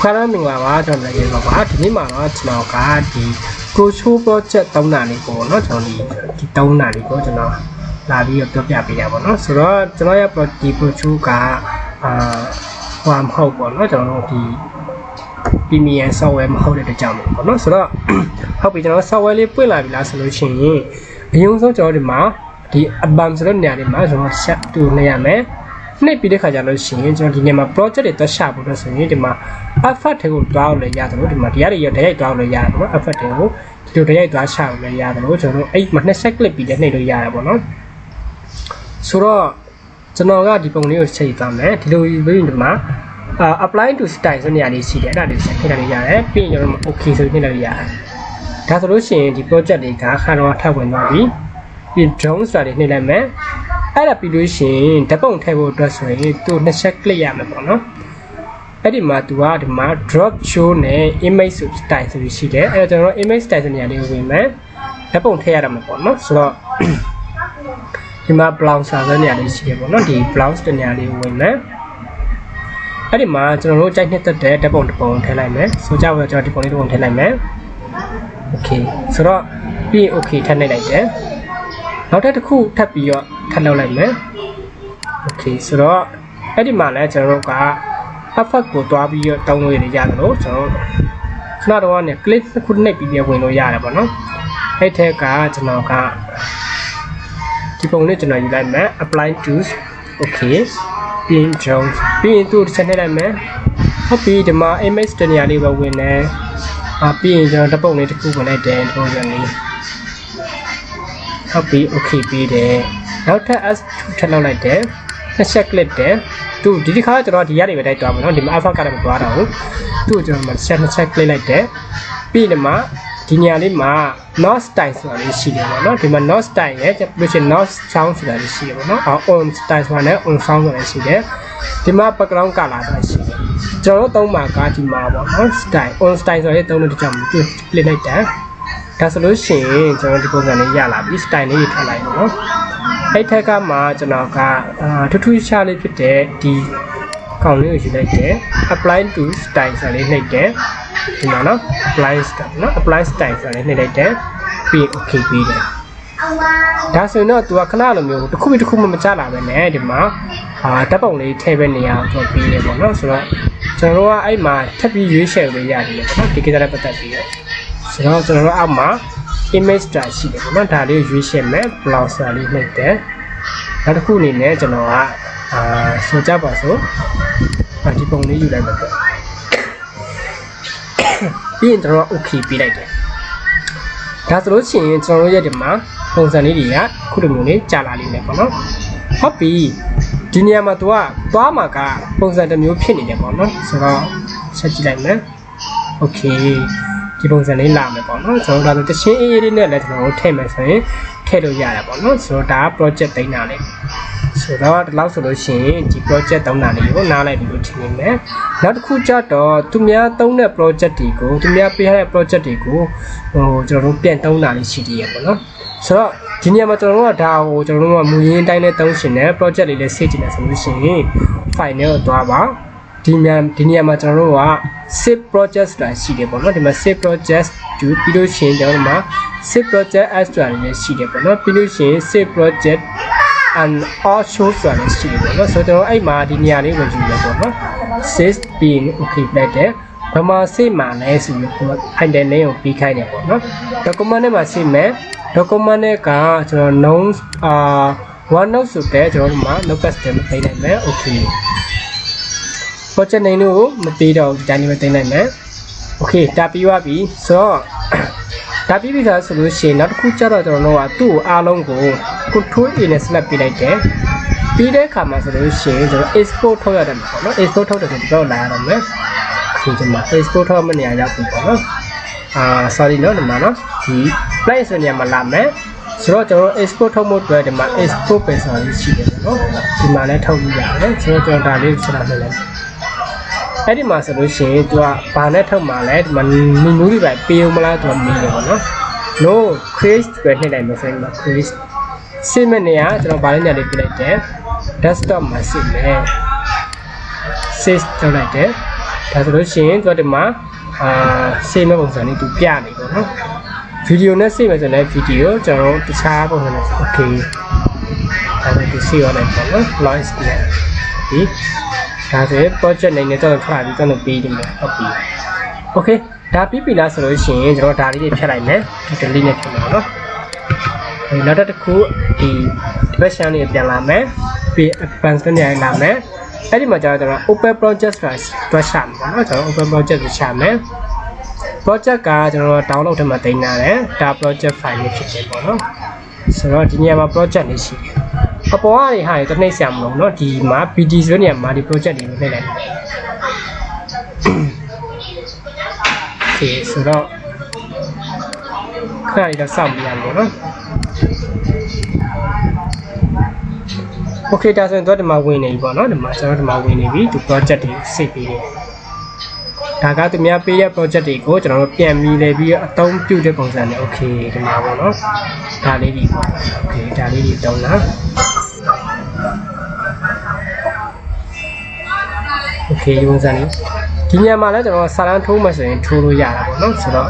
Khana Mingwa, John Lagava, Nimana, Chinoka, the Crucial project Donanico, not only the Donanico, Lavi of Topia Piavono, so Joya Prochuka, One Hope, not only Pimi and so I'm holding the jump. No, so how we don't so well put like last solution. You so the ma, the advanced near the master set to Nayame. Maybe the Kajalusin, John Dinema project at the shop of the cinema. I thought he would draw the yard with Maria, your day draw the yard, I thought he would to the day to shop the yard, 8 months exactly be the native yard. So, Sonoga depon news say from there to do in the ma. Applying to styles on the IDC, that is being okay, so in a year. That's solution the project they got Hano in Jones studied in a man. At a pollution, the bone table dress to necessarily Yamamono. Edima to add the mark drop show image styles we see there, and general image styles in the other women. The bone tear Yamamono, so the mark blouse are the IDC, not the blouse the other women. အဲ့ဒီမှာကျွန်တော်တို့ကြိုက်နှစ်သက်တဲ့ဓာတ်ပုံတစ်ပုံထည့်လိုက်မယ်ဆိုကြပါတော့ကျွန်တော်ဒီပုံလေးတစ်ပုံထည့်လိုက်မယ်โอเคဆိုတော့ပြီး okay ထပ်လိုက်တယ်နောက်ထပ်တစ်ခုထပ်ပြီးတော့ထပ်လုပ်လိုက်မယ်โอเคဆိုတော့အဲ့ဒီမှာလည်းကျွန်တော်တို့က effect ကိုတွားပြီးတော့တောင်းလို့ရတယ်လို့ကျွန်တော်ခဏတော့เนี่ย click တစ်ခုနှိပ်ပြီးဝင်လို့ရတယ်ပေါ့နော်အဲ့ထက်ကကျွန်တော်ကဒီပုံလေးကျွန်တော်ယူလိုက်မယ် apply to okay Being Jones, being to the Senate man, happy the ma image the nearly winner, being the bonnet to cook on a day and only happy okay be there. Now tell us to tell like that, a chocolate there, to did you call it or the yellow that I don't know the alpha car of water, to German set chocolate like that, be the ma, the nearly ma, not styles on the city, not the man not style yet, which is not sounds like the city, our own styles one own sound like the city. The map background color I see. Joe don't mark the marble, on styles or it don't jump to play like that. That's solution, so the program is yellow, this time is like no. I take a march and to two Charlie put the combination like that, apply to styles like that. Apply stuff, not apply styles like that. Be okay, be there. That's not to a canal of you to come to Kumachala and Edema. Tap only table near for being able so. So I might tap you share with Yadi, not take it up at that year. So Ama image that she did not tell you share map, blouse like that. Not cool in there, Genoa, so Jabaso, but if only you like it. Being the okay, be like that. That's what she is already ma, Ponzanidia, Kudumuni, Jalali Nepono. Happy Dinia Matua, Bamaka, Ponza the new pin in the bono, so such like that. Okay, Ponzani Lamabono, so that the she in the letter of Temes, Kedo Yarabono, so that project dynamic. So that allows solution, the project on Nani, now like the routine there. Not Kujato, to me, don't a project ego, to me, a project ego, or European Tonani city. So, Ginia Matoro, Tao, Joroma, Muin, Dine Township, project in the city as solution. Final Dava, Dinia Matoroa, SIP projects like city, but not the SIP projects to Piluchin, Delma, SIP project as to the city, but not Piluchin, SIP project. And all shows are still so there I mad in Yari was you says being okay better. Pama say man as you and the name of be kind of the command must see me. The command car to known one knows to get or no custom pay me okay. What's your name? Mapido January. Okay, tap you up so. Tapi bisa solution not kucara or no two alongo could two in a slap like that. Pide kama solution the export to them, no export to the go land on them. Export to many other people. Sorry, no, the manner. He plays on Yamalame. So to export to mode where the man is focused on his children. The man at home, so to live. အဲ့ဒီမှာဆိုလို့ရှိရင်သူကဘာနဲ့ထုတ်မှာလဲဒီမှာမီနူးတွေပဲပေးအောင်မလားသူကမီးတယ်ပေါ့နော် no create ပဲနှိပ်လိုက်မယ်ဆိုရင် create စစ်မဲ့နေရကျွန်တော်ဗာလေးညာလေးပြလိုက်တယ် desktop မှာစစ်မယ် save ထုတ်လိုက်တယ် ဒါဆိုလို့ရှိရင်သူကဒီမှာစေမဲ့ပုံစံလေးသူပြနေပေါ့နော်ဗီဒီယိုနဲ့စေမဲ့ဆိုတဲ့ဗီဒီယိုကျွန်တော်တခြားပုံစံနဲ့ okay ဒါဆိုဒီစေရလိုက်ပေါ့နော် launch ပြန်ဒီဒါဆို project နေနဲ့ကျွန်တော်ထွက်လာပြီးကျွန်တော်ပေးတယ်ဟုတ်ပြီ okay ဒါပြီးပြီလားဆိုလို့ရှိရင်ကျွန်တော်ဒါလေးတွေဖြတ်လိုက်မယ်ဒီ delete နဲ့ဖြတ်မယ်နော်နောက်တစ်ခုဒီ version လေးပြန်လာမယ်ပြီး advanced နဲ့လာမယ်အဲ့ဒီမှာကျတော့ open project ဆိုတာရှာမယ်နော်ကျွန်တော် open project ကိုရှာမယ် project ကကျွန်တော် download ထဲမှာတင်ထားတယ်ဒါ project file လေးဖြစ်တယ်ပေါ့နော်ဆိုတော့ဒီနေရာမှာ project လေးရှိတယ်အပေါ်ကနေဟာတနှိမ့်ဆရာမလို့နော်ဒီမှာ BD ဆိုတဲ့နေရာမှာဒီ project လေးကိုနှိမ့်လိုက်တယ်ဆိုတော့ခဏလေးတော့စောင့်ပြရမယ်နော် okay ဒါဆိုရင်တော့ဒီမှာဝင်နေပြီပေါ့နော်ဒီမှာကျွန်တော်ဒီမှာဝင်နေပြီဒီ project တွေစိတ်ပေးတယ်ဒါကသူများပေးရ project တွေကိုကျွန်တော်တို့ပြန်ပြီးလဲပြီးအသုံးပြုတဲ့ပုံစံနဲ့ okay ဒီမှာပေါ့နော်ဒါလေးတွေပေါ့ okay ဒါလေးတွေတုံးလား okay ဒီပုံစံလေးဒီညမှာလည်းကျွန်တော်စာရန်ထိုးမှဆိုရင်ထိုးလို့ရတာပေါ့နော်ဆိုတော့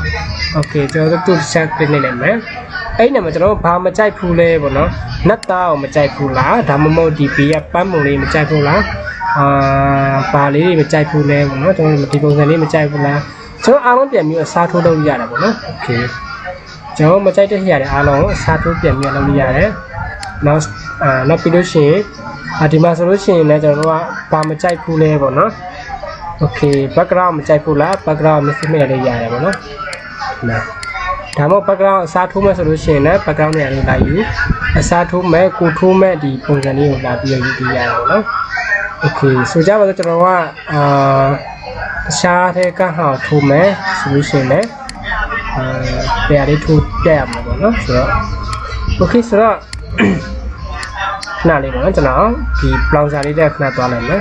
okay ကျွန်တော်တို့ set ပြင်နေလိုက်မယ်အဲ့ဒီမှာကျွန်တော်ဘာမကြိုက်ဘူးလဲပေါ့နော်နတ်သားကိုမကြိုက်ဘူးလားဒါမှမဟုတ်ဒီဘေးကပန်းမုံလေးမကြိုက်ဘူးလားပါလေးတွေမကြိုက်ဘူးလဲပေါ့နော်ကျွန်တော်ဒီပုံစံလေးမကြိုက်ဘူးလားကျွန်တော်အားလုံးပြန်ပြီးအစားထိုးလုပ်ရတာပေါ့နော် okay ကျွန်တော်မကြိုက်တဲ့နေရာတွေအားလုံးအစားထိုးပြန်ပြီးလုပ်လို့ရတယ်နောက်ပြီးလို့ရှိရင်ဒီမှာဆိုလို့ရှိရင်လည်းကျွန်တော်တို့ကဘာမကြိုက်ဘူးလဲပေါ့နော် okay background မကြိုက်ဘူးလား background မစစ်မဲ့လေးရတယ်ပေါ့နော်ဒါမှမဟုတ် background အစားထိုးမဲ့ဆိုလို့ရှိရင်လည်း background နေရာလေးလာယူအစားထိုးမဲ့ကိုထိုးမဲ့ဒီပုံစံလေးကိုလာပြီးယူပြရအောင်နော် okay ဆိုကြပါစို့ကျွန်တော်ကရှားတဲ့ကဟောက်ထိုးမဲ့ဆိုလို့ရှိရင်လည်းတရားလေးထိုးပြရမှာပေါ့နော်ဆိုတော့ okay ဆိုတော့ခဏလေးပေါ့နော်ကျွန်တော်ဒီ browser လေးတက်ခဏသွားလိုက်မယ်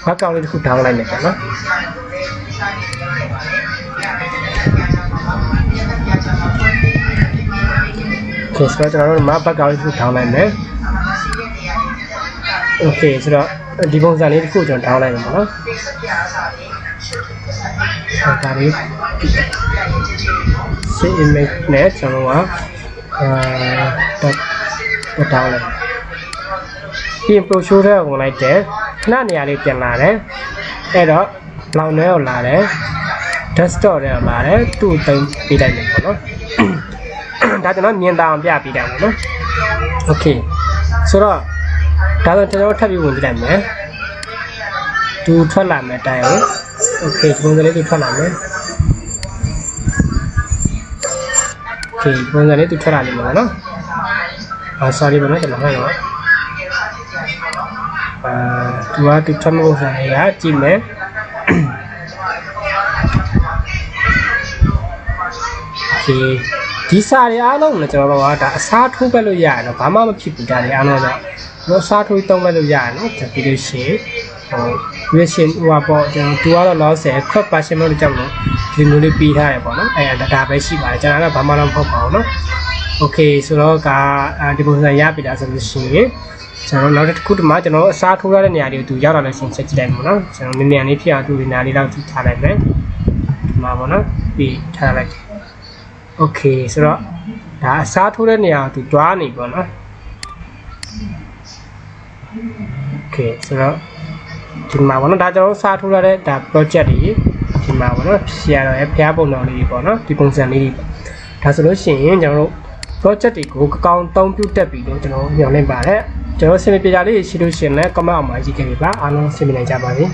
background လေးတစ်ခုထောင်းလိုက်မယ်ပေါ့နော် okay ဆိုတော့ကျွန်တော်တို့မှာ background လေးတစ်ခုထောင်းလိုက်မယ် okay ဆိုတော့ဒီပုံစံလေးတစ်ခုကျွန်တော်ထောင်းလိုက်မယ်ပေါ့နော်ဒါလေး save image နဲ့ကျွန်တော်ကတောင်းလိုက်ပြင် brochure ထဲကိုဝင်လိုက်တယ်ခဏနေရာလေးပြန်လာတယ်အဲ့တော့လောင်ထဲကိုလာတယ် desktop ထဲကိုလာတယ်သူ့အသုံးပေးလိုက်မယ်ပေါ့နော်ဒါကျွန်တော်မြင်တာအောင်ပြပေးတာပေါ့နော် okay ဆိုတော့ဒါဆိုကျွန်တော်ထပ်ပြီးဝင်ကြည့်လိုက်မယ်သူထွက်လာမယ်တိုင်ကို okay ပုံစံလေးသူထွက်လာမယ် okay ပုံစံလေးသူထွက်လာလိမ့်မယ်နော်sorry ဘာလို့ကျွန်တော်ဟဲ့နော်သူထွက်မှုပုံစံလေးကကြည့်မယ် okay ဒီစာတွေအားလုံးလည်းကျွန်တော်တို့ကဒါအစားထိုးပဲလို့ရတယ်နော်ဘာမှမဖြစ်ဘူးဒါတွေအားလုံးတော့အစားထိုးသုံးပဲလို့ရတယ်နော်ဒါပြီးလို့ရှိရင်version ဟိုပါပေါ့ကျွန်တော်သူကတော့ loss ရယ် crop version လို့ကြောက်လို့ဒီလိုလေးပြီးထားရပေါ့နော်အဲ့ဒါပဲရှိပါတယ်ကျွန်တော်ကဘာမှတော့မဟုတ်ပါဘူးနော် okay ဆိုတော့ဒီပုံစံရပြီလားဆိုလို့ရှိရင်ကျွန်တော်နောက်တစ်ခုတည်းမှာကျွန်တော်အစားထိုးရတဲ့နေရာတွေကိုသူရောက်လာလို့ရှိရင်ချက်ကြည့်လိုက်ပါနော်ကျွန်တော်နေရာလေးဖြစ်အောင်သူဒီနေရာလေးတော့ကြည့်ထားလိုက်မယ်ဒီမှာပေါ့နော်ပြီးထားလိုက် okay ဆိုတော့ဒါအစားထိုးတဲ့နေရာကိုသူတွားနေပေါ့နော် okay ဆိုတော့ဒီမှာပေါ့နော်ဒါကျွန်တော်စားထိုးရတဲ့ဒါ project တွေဒီမှာပေါ့နော်ရှယ်တော့ဖျားပုံတော်လေးပေါ့နော်ဒီပုံစံလေးတွေဒါဆိုလို့ရှိရင်ကျွန်တော်တို့ project တွေကိုအကောင့်အသုံးပြုတတ်ပြီလို့ကျွန်တော်ညွှန်လိုက်ပါတယ်ကျွန်တော်စင်ပြပြလေးရှိလို့ရှိရင်လည်း comment အောက်မှာရေးခဲ့ပြပါအားလုံးဆင်မြင်နိုင်ကြပါစေ